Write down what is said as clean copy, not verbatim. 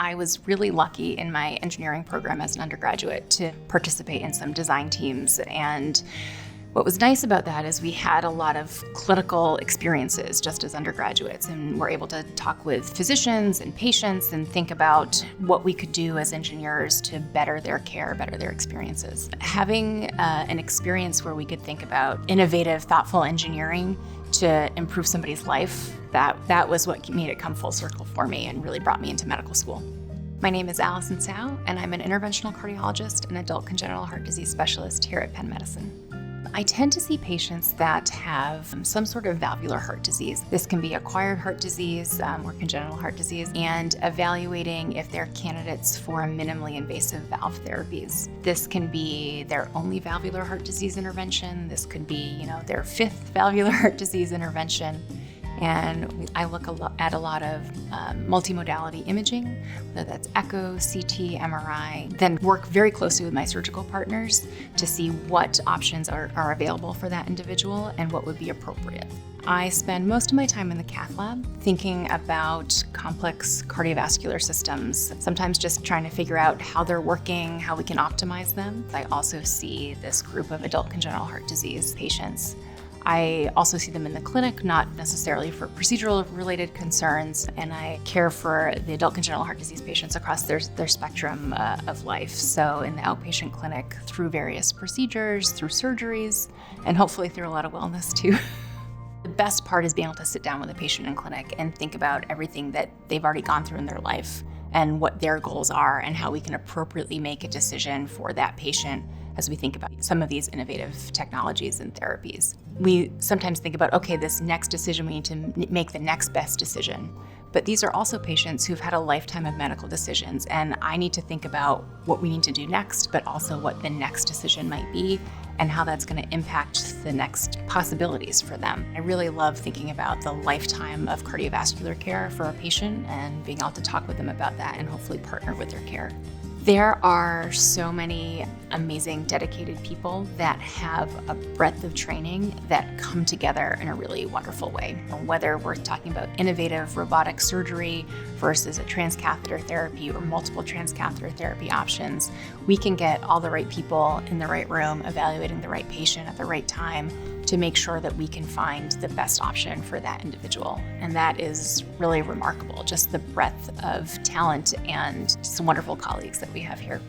I was really lucky in my engineering program as an undergraduate to participate in some design teams. And what was nice about that is we had a lot of clinical experiences just as undergraduates, and were able to talk with physicians and patients and think about what we could do as engineers to better their care, better their experiences. Having an experience where we could think about innovative, thoughtful engineering to improve somebody's life, that was what made it come full circle for me and really brought me into medical school. My name is Allison Tsao, and I'm an interventional cardiologist and adult congenital heart disease specialist here at Penn Medicine. I tend to see patients that have some sort of valvular heart disease. This can be acquired heart disease or congenital heart disease, and evaluating if they're candidates for minimally invasive valve therapies. This can be their only valvular heart disease intervention. This could be, their fifth valvular heart disease intervention. And I look at a lot of multimodality imaging, whether that's echo, CT, MRI, then work very closely with my surgical partners to see what options are available for that individual and what would be appropriate. I spend most of my time in the cath lab thinking about complex cardiovascular systems, sometimes just trying to figure out how they're working, how we can optimize them. I also see this group of adult congenital heart disease patients. I also see them in the clinic, not necessarily for procedural related concerns, and I care for the adult congenital heart disease patients across their spectrum of life. So in the outpatient clinic, through various procedures, through surgeries, and hopefully through a lot of wellness too. The best part is being able to sit down with a patient in clinic and think about everything that they've already gone through in their life and what their goals are and how we can appropriately make a decision for that patient as we think about some of these innovative technologies and therapies. We sometimes think about, okay, this next decision, we need to make the next best decision. But these are also patients who've had a lifetime of medical decisions, and I need to think about what we need to do next, but also what the next decision might be and how that's going to impact the next possibilities for them. I really love thinking about the lifetime of cardiovascular care for a patient and being able to talk with them about that and hopefully partner with their care. There are so many amazing, dedicated people that have a breadth of training that come together in a really wonderful way. Whether we're talking about innovative robotic surgery versus a transcatheter therapy or multiple transcatheter therapy options, we can get all the right people in the right room, evaluating the right patient at the right time to make sure that we can find the best option for that individual. And that is really remarkable, just the breadth of talent and some wonderful colleagues that we have here.